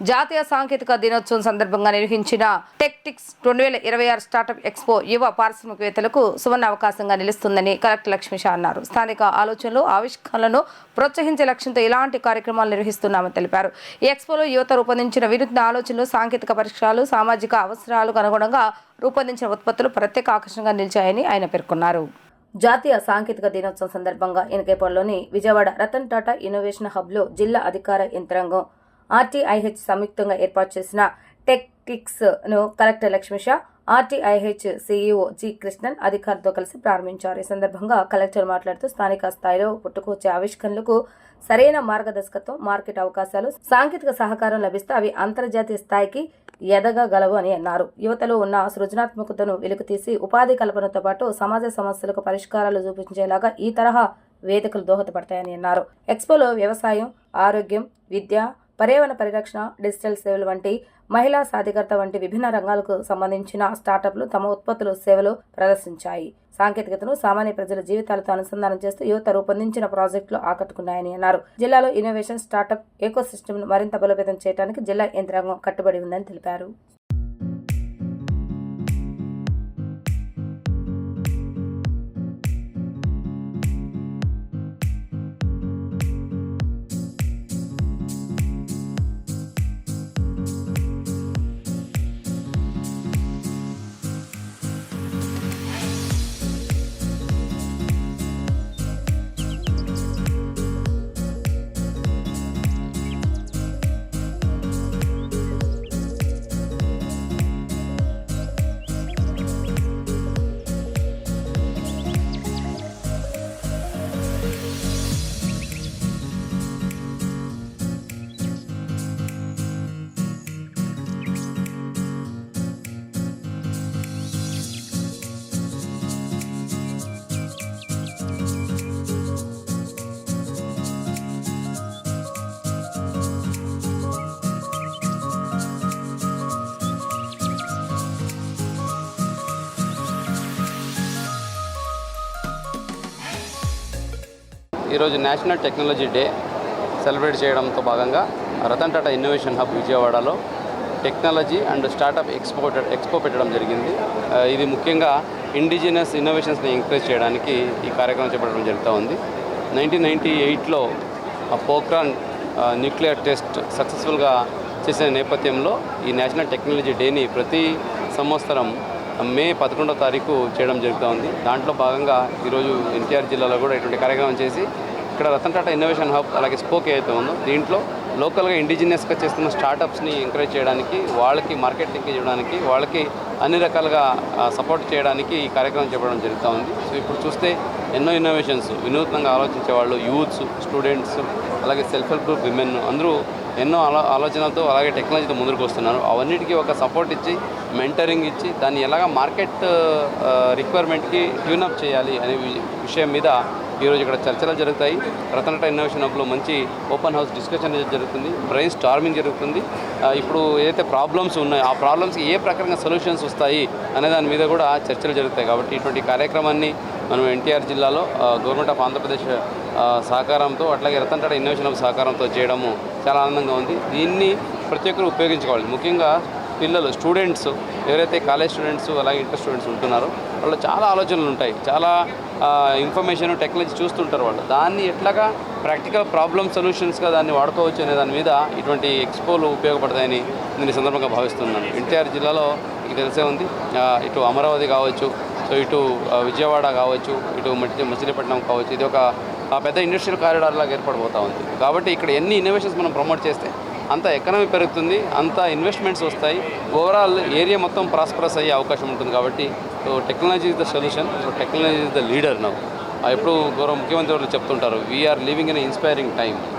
జాతీయ సాంకేతిక దినోత్సవం సందర్భంగా నిర్వహించిన టెక్టిక్స్ 2026 స్టార్టప్ ఎక్స్పో యువ పారిశ్రామికవేత్తలకు సువర్ణ అవకాశంగా నిలుస్తుందని కలెక్టర్ లక్ష్మీషా అన్నారు. స్థానిక ఆలోచనలు, ఆవిష్కరణలను ప్రోత్సహించే లక్ష్యంతో ఇలాంటి కార్యక్రమాలు నిర్వహిస్తున్నామని తెలిపారు. ఈ ఎక్స్పోలో యువత రూపొందించిన వినూత్న ఆలోచనలు, సాంకేతిక పరిష్కారాలు, సామాజిక అవసరాలకు అనుగుణంగా రూపొందించిన ఉత్పత్తులు ప్రత్యేక ఆకర్షణగా నిలిచాయని ఆయన పేర్కొన్నారు. జాతీయ సాంకేతిక దినోత్సవం సందర్భంగా ఎన్కేపల్లిలోని విజయవాడ రతన్ టాటా ఇన్నోవేషన్ హబ్లో జిల్లా అధికార యంత్రాంగం ఆర్టీఐహెచ్ సంయుక్తంగా ఏర్పాటు చేసిన టెక్టిక్స్ ను collector Lakshmisha, RTIH CEO G Krishnan అధికారులతో కలిసి ప్రారంభించారు. ఈ సందర్భంగా కలెక్టర్ మాట్లాడుతూ స్థానిక స్థాయిలో పుట్టుకొచ్చే ఆవిష్కరణలకు సరైన మార్గదర్శకత్వం, మార్కెట్ అవకాశాలు, సాంకేతిక సహకారం లభిస్తే అవి అంతర్జాతీయ స్థాయికి ఎదగగలవు అని అన్నారు. యువతలో ఉన్న సృజనాత్మకతను వెలికితీసి ఉపాధి కల్పనతో పాటు సమాజ సమస్యలకు పరిష్కారాలు చూపించేలాగా ఈ తరహా వేదికలు దోహదపడతాయని అన్నారు. ఎక్స్పోలో వ్యవసాయం, ఆరోగ్యం, విద్య, పర్యావరణ పరిరక్షణ, డిజిటల్ సేవలు వంటి మహిళా సాధికారత వంటి విభిన్న రంగాలకు సంబంధించిన స్టార్టప్లు తమ ఉత్పత్తులు, సేవలు ప్రదర్శించాయి. సాంకేతికతను సామాన్య ప్రజల జీవితాలతో అనుసంధానం చేస్తూ యువత రూపొందించిన ప్రాజెక్టులు ఆకట్టుకున్నాయని అన్నారు. జిల్లాలో ఇన్నోవేషన్, స్టార్టప్ ఎకోసిస్టమ్ను మరింత బలోపేతం చేయడానికి జిల్లా యంత్రాంగం కట్టుబడి ఉందని తెలిపారు. ఈరోజు నేషనల్ టెక్నాలజీ డే సెలబ్రేట్ చేయడంతో భాగంగా రతన్ టాటా ఇన్నోవేషన్ హబ్ విజయవాడలో టెక్నాలజీ అండ్ స్టార్టప్ ఎక్స్పో పెట్టడం జరిగింది. ఇది ముఖ్యంగా ఇండిజినస్ ఇన్నోవేషన్స్ని ఎంకరేజ్ చేయడానికి ఈ కార్యక్రమం చేపట్టడం జరుగుతూ ఉంది. 1998లో పోఖ్రాన్ న్యూక్లియర్ టెస్ట్ సక్సెస్ఫుల్గా చేసిన నేపథ్యంలో ఈ నేషనల్ టెక్నాలజీ డేని ప్రతి సంవత్సరం మే 11వ తారీఖు చేయడం జరుగుతూ ఉంది. దాంట్లో భాగంగా ఈరోజు ఎన్టీఆర్ జిల్లాలో కూడా ఇటువంటి కార్యక్రమం చేసి ఇక్కడ రతన్ టాటా ఇన్నోవేషన్ హబ్ అలాగే స్పోక్ ఏదైతే ఉందో దీంట్లో లోకల్గా ఇండిజినియస్గా చేస్తున్న స్టార్టప్స్ని ఎంకరేజ్ చేయడానికి, వాళ్ళకి మార్కెట్ లింకేజ్ ఇవ్వడానికి, వాళ్ళకి అన్ని రకాలుగా సపోర్ట్ చేయడానికి ఈ కార్యక్రమం చెప్పడం జరుగుతూ ఉంది. సో ఇప్పుడు చూస్తే ఎన్నో ఇన్నోవేషన్స్, వినూత్నంగా ఆలోచించే వాళ్ళు, యూత్స్, స్టూడెంట్స్, అలాగే సెల్ఫ్ హెల్ప్ గ్రూప్ విమెన్ అందరూ ఎన్నో ఆలోచనలతో అలాగే టెక్నాలజీతో ముందుకు వస్తున్నారు. అవన్నిటికీ ఒక సపోర్ట్ ఇచ్చి, మెంటరింగ్ ఇచ్చి, దాన్ని ఎలాగా మార్కెట్ రిక్వైర్మెంట్కి ట్యూనప్ చేయాలి అనే విషయం మీద ఈరోజు ఇక్కడ చర్చలు జరుగుతాయి. రతన్ టాటా ఇన్నోవేషన్ హబ్లో మంచి ఓపెన్ హౌస్ డిస్కషన్ జరుగుతుంది, బ్రెయిన్ స్టార్మింగ్ జరుగుతుంది. ఇప్పుడు ఏదైతే ప్రాబ్లమ్స్ ఉన్నాయో ఆ ప్రాబ్లమ్స్కి ఏ ప్రకారంగా సొల్యూషన్స్ వస్తాయి అనే దాని మీద కూడా చర్చలు జరుగుతాయి. కాబట్టి ఇటువంటి కార్యక్రమాన్ని మనం ఎన్టీఆర్ జిల్లాలో గవర్నమెంట్ ఆఫ్ ఆంధ్రప్రదేశ్ సహకారంతో అట్లాగే రతన్ టాటా ఇన్నోవేషన్ హబ్ సహకారంతో చేయడము చాలా ఆనందంగా ఉంది. దీన్ని ప్రతి ఒక్కరు ఉపయోగించుకోవాలి. ముఖ్యంగా పిల్లలు, స్టూడెంట్స్, ఎవరైతే కాలేజ్ స్టూడెంట్స్ అలాగే ఇంటర్ స్టూడెంట్స్ ఉంటున్నారో వాళ్ళు చాలా ఆలోచనలు ఉంటాయి, చాలా ఇన్ఫర్మేషన్, టెక్నాలజీ చూస్తుంటారు. వాళ్ళు దాన్ని ఎట్లాగా ప్రాక్టికల్ ప్రాబ్లమ్ సొల్యూషన్స్గా దాన్ని వాడుకోవచ్చు అనే దాని మీద ఇటువంటి ఎక్స్పోలు ఉపయోగపడతాయని నేను ఈ సందర్భంగా భావిస్తున్నాను. ఎన్టీఆర్ జిల్లాలో మీకు తెలిసే ఉంది, ఇటు అమరావతి కావచ్చు, సో ఇటు విజయవాడ కావచ్చు, ఇటు మచిలీపట్నం కావచ్చు, ఇది ఒక పెద్ద ఇండస్ట్రియల్ కారిడార్ లాగా ఏర్పడిపోతూ ఉంది. కాబట్టి ఇక్కడ ఎన్ని ఇన్నోవేషన్స్ మనం ప్రమోట్ చేస్తే అంత ఎకనామీ పెరుగుతుంది, అంత ఇన్వెస్ట్మెంట్స్ వస్తాయి, ఓవరాల్ ఏరియా మొత్తం ప్రాస్పరస్ అయ్యే అవకాశం ఉంటుంది. కాబట్టి technology is the solution, technology is the leader now. ఎప్పుడు గౌరవ ముఖ్యమంత్రి వాళ్ళు చెప్తుంటారు, we're living in inspiring time.